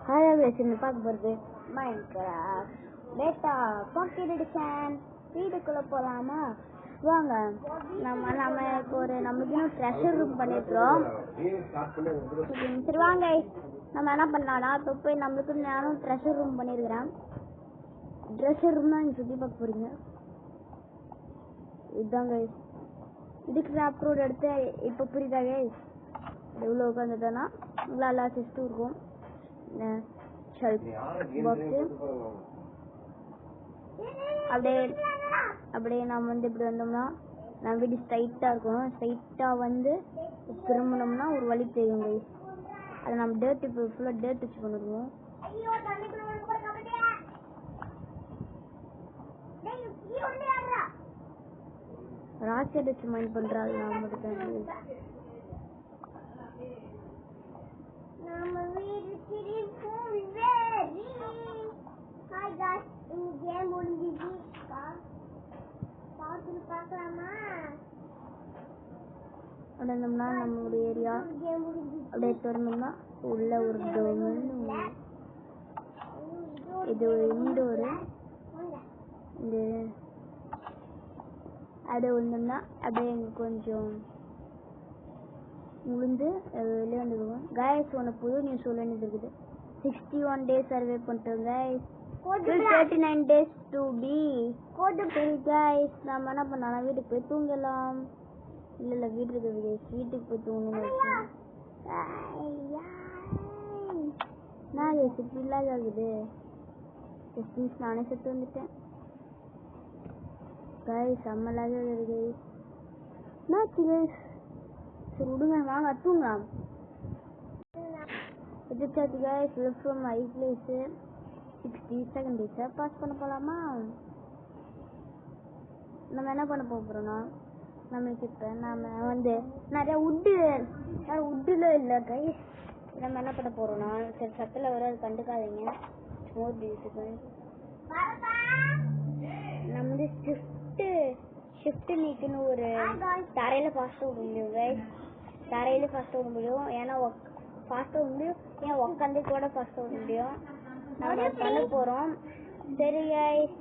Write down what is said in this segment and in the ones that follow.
Hi பேசுன்னு பார்க்க போகிறது மைன்கிராஃப்ட் பேட்டா பாக்கெட் எடிஷன். வீட்டுக்குள்ளே போகலாமா? வாங்க. நம்மளுக்கு இன்னும் ட்ரெஷர் ரூம் பண்ணியிருக்கிறோம். சரி வாங்க, நம்ம என்ன பண்ணலாம்னா இப்போ போய் நம்மளுக்கு நானும் ட்ரெஷர் ரூம் பண்ணியிருக்கிறேன். ட்ரெஷர் ரூம் தான் நீங்கள் சுற்றி பார்க்க போகிறீங்க. இதுதாங்க இதுக்கு அப்ரோட் எடுத்து இப்போ புரியுதாங்க. எவ்வளோ உட்காந்துட்டோன்னா நல்லா எல்லா சிஸ்டும் இருக்கும். அப்படியே நம்ம வந்து இப்படி வந்தோம்னா நம்ம வீடு ஸ்ட்ரைட்டாக இருக்கும். ஸ்ட்ரைட்டாக வந்து திரும்பினோம்னா ஒரு வழி தெரியும். அதை நம்ம டேர்ட் இப்போ ஃபுல்லாக டேர்ட் வச்சு பண்ணிடுவோம். ராக்கெட் வச்சு மைண்ட் பண்ணுறாங்க. நம்ம வீடு நடந்தோம்னா நம்மளுடைய ஏரியா அப்படியே திறந்தோம்னா உள்ள ஒரு டோர். இது ஒரு இன்டோரு. இந்த அப்படியே விழுந்தோம்னா அப்படியே எங்களுக்கு கொஞ்சம் விழுந்து வெளியே வந்துடுவோம். கைஸ் ஒன்று புது நியூஸ் சொல்ல வேண்டியது இருக்குது. 61 days சர்வே பண்ணிட்டோம் கைஸ். 39 days to be. சரி கைஸ், நம்ம என்ன பண்ணலாம், வீட்டுக்கு போய் தூங்கலாம். இல்லை வீட்டுக்கு போய் தூங்கணும். நான் இப்படி இல்லாத ஆகுது. நானே செத்து வந்துட்டேன் கைஸ். செம்மலாக இருக்குது கைஸ். சரி விடுங்க, வாங்க தூங்கலாம். எதிர்த்தாச்சு guys. Left from my place 62nd டேஸை பாஸ் பண்ண போகலாமா? நம்ம என்ன பண்ண போகிறோம்னா, நம்மளுக்கு இப்போ நம்ம வந்து நிறைய உட்டில் இல்லை கைஸ். நம்ம என்ன பண்ண போகிறோம்னா, சரி சத்தில் வர அது கண்டுக்காதீங்க. மோர் டியூஸுக்கு நம்ம வந்து ஷிஃப்ட் நீக்குன்னு ஒரு தரையில் ஃபாஸ்ட்டாக விட முடியும் கைஸ். தரையில் ஃபாஸ்ட்டாக விட முடியும். ஏன்னா ஃபாஸ்ட்டாக வந்து ஏன் உக்காந்து கூட ஃபாஸ்ட்டாக விட முடியும். நம்ம பண்ண போகிறோம். சரி கைஸ்,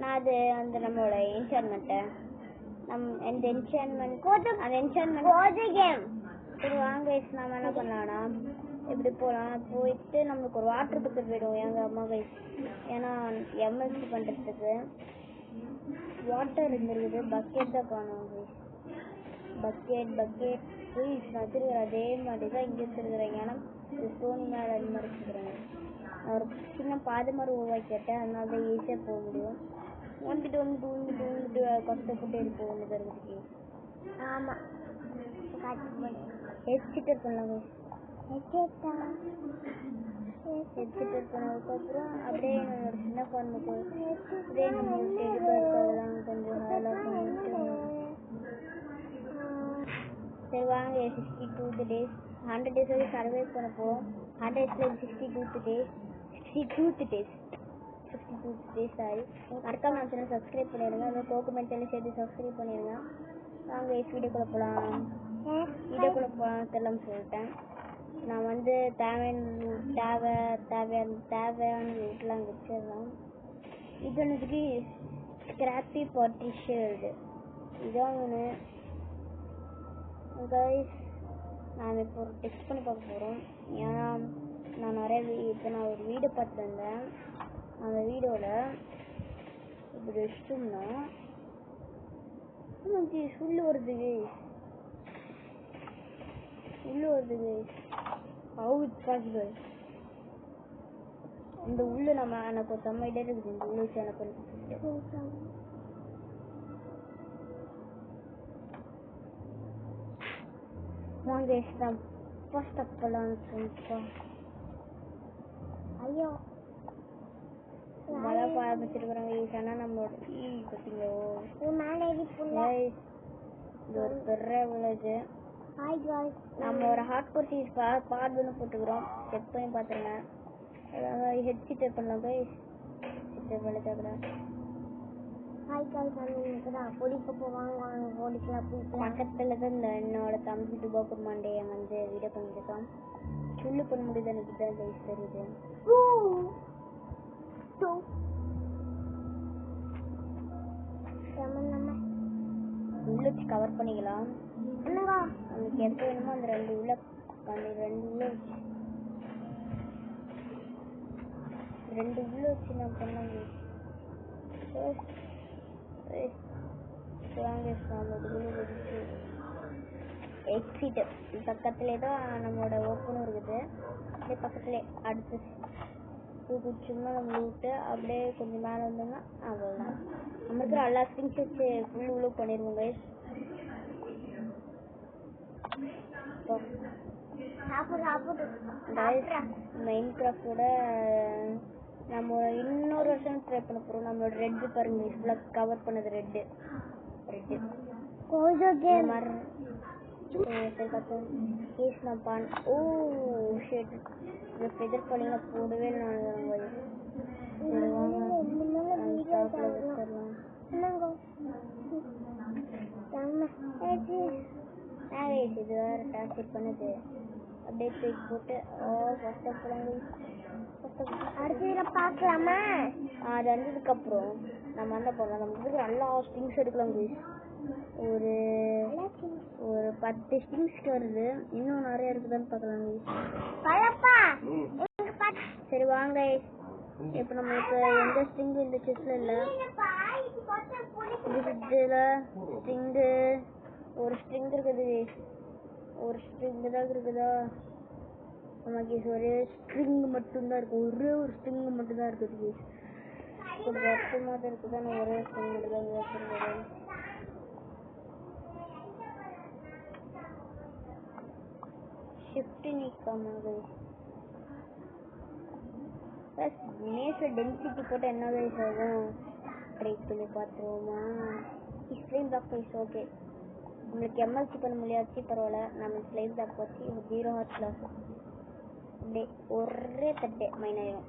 நான் அது வந்து நம்மளோட என்சான்மெண்ட்டை அந்த என்சான்மெண்ட் கேம். சரி வாங்க கைஸ், நம்ம என்ன பண்ணலாம்னா எப்படி போகலாம். போயிட்டு நம்மளுக்கு ஒரு வாட்டர் பக்கெட் போயிடும் எங்கள் அம்மா கைஸ். ஏன்னா எம்எஸ்சி பண்ணுறதுக்கு வாட்டர் இருந்துருக்குது. பக்கெட் தான் காணும் கைஸ். Bucket please. நான் வச்சுருக்கிறேன் அதே மாதிரி தான் இங்கே வச்சுருக்கிறேன். ஏன்னா ஸ்டோன் மேலே அது மாதிரி வச்சுருக்கிறேன். நான் ஒரு சின்ன பாதை மாதிரி உருவாக்கிட்டேன். அதனால தான் ஈஸியாக போக முடியும். வந்துட்டு கஷ்டப்பட்டு இருக்க வேண்டியது இருக்குது. ஆமாம், ஹெட்சிட்டர் பண்ணலாம். ஹெட்சிட்டர் பண்ணதுக்கப்புறம் அப்படியே என்னோட சின்ன ஃபார்முக்கு அப்படியே நம்ம அதெல்லாம் கொஞ்சம் ஹேலாக பண்ணிட்டு சரி வாங்க. 62 days 100 days வரைக்கும் சர்வே பண்ண போகிறோம். 100 days சாரி. மறக்காம நான் சேனல் சப்ஸ்கிரைப் பண்ணிடுங்க. அந்த கோகுமெண்ட்லையும் சேர்த்து சப்ஸ்கிரைப் பண்ணிடுங்க. வாங்க வீடியோக்குள்ளே போகலாம். தெரியலன்னு சொல்லிட்டேன். நான் வந்து தேவையான வீட்டெலாம் அங்கே வச்சிடலாம். இது ஒன்றுக்கு ஸ்கிராப்பி பார்ட்டிஷியல்டு இதான் ஒன்று கைஸ். நான் இப்போ ஒரு டெக்ஸ்ட் பண்ணி பார்க்க போகிறோம். ஏன்னா நான் நான் ஒரு வீடியோ பார்த்துருந்தேன். அந்த வீடியோவில் இப்படி வச்சிட்டோம்னா உள்ளே வருது கைஸ். How it's possible? இந்த உள்ள எனக்கு ஒரு செம்ம ஐடியா இருக்குது. இந்த உள்ள வச்சு எனக்கு வாங்க தான் ஃபர்ஸ்ட் அப்பெல்லாம் சொல்லிட்டா. ஐயோ மழை ஆரம்பிச்சிருக்கிறாங்க. ஆனால் நம்மளோட பார்த்தீங்களோ இது ஒரு பெரிய வில்லேஜ். நம்ம ஒரு ஹார்ட் கோர் சீஸ் பார்ட் ஒன்று போட்டுக்கிறோம். செக் பண்ணி பார்த்துருங்க. ஹெட்சிட்டர் பண்ணலாம் கைஸ். ஹெட்சிட்டர் பண்ணிட்டாக்கிறேன். பக்கத்தில் தான் இந்த என்னோட தம்பி துபாக்கூர் மாண்டே வந்து வீடியோ பண்ணிருக்கான். ஃபுல்லு பண்ண முடியுது எனக்கு தான் கைஸ் தெரியுது. உள்ள வச்சு கவர் பண்ணிக்கலாம். உங்களுக்கு எப்போ வேணுமோ அந்த ரெண்டு உள்ள வச்சு நான் பண்ணாங்க. எக்ஸிட் பக்கத்துலேயே தான் நம்மளோட ஓப்பனும் இருக்குது. அப்படியே பக்கத்துலேயே அடுத்து சும்மா நம்ம விட்டு அப்படியே கொஞ்சம் மேலே வந்தோம்னா அவ்வளோதான். நம்ம இருக்கிற எல்லா ஸ்ட்ரிங்ஸ் வச்சு ஃபுல்லு உள்ள பண்ணிடுவோம் கைஸ். மைன் கிராஃப்டோட நம்ம இன்னொரு வருஷம் ட்ரை பண்ண போகிறோம். நம்மளோட ரெட்டு பாருங்க ஃபுல்லாக கவர் பண்ணது ரெட்டு ஃபெதர் பாலிங்லாம் போடவே இது வேற டார்கெட் பண்ணுது. அப்படியே தூக்கி போட்டு பார்க்கலாமா? அது வந்ததுக்கப்புறம் நம்ம என்ன பண்ணலாம், நமக்கு நல்லா ஸ்ட்ரிங்ஸ் எடுக்கலாம். ஒரு 10 ஸ்ட்ரிங்ஸ்க்கு வருது. இன்னும் நிறைய இருக்குதான்னு பார்க்கலாம். சரி வாங்க. இப்போ நம்மளுக்கு எந்த ஸ்ட்ரிங்கும் இந்த செஸ்ல இல்லை. இதில் ஸ்ட்ரிங்கு ஒரு ஸ்ட்ரிங் இருக்குது. ஒரு ஸ்ட்ரிங்கு தான் இருக்குதா? நமக்கு ஒரே ஸ்ட்ரிங் மட்டும்தான் இருக்கு. ஒரே ஒரு ஸ்ட்ரிங் மட்டும்தான் இருக்குது. கொஞ்சம் வருஷமாக தான் இருக்குதா? நான் ஒரே ஸ்ட்ரிங் மட்டும் தான் வச்சுருக்கேன். ஷிஃப்ட் நீக்காமல் நேச்சர் டென்சிட்டி போட்டு என்ன கைஸ் ஆகும் ட்ரை பண்ணி பார்த்துருவோமா? Slime black guys okay. நம்மளுக்கு எம்எல்சி பண்ண முடியாச்சு பரவாயில்ல. நம்ம ஸ்லைம் பிளாக் வச்சு 0 ஹார்ட் கிளாஸ் அப்படியே ஒரே தட்டே மைன் ஆயிடும்.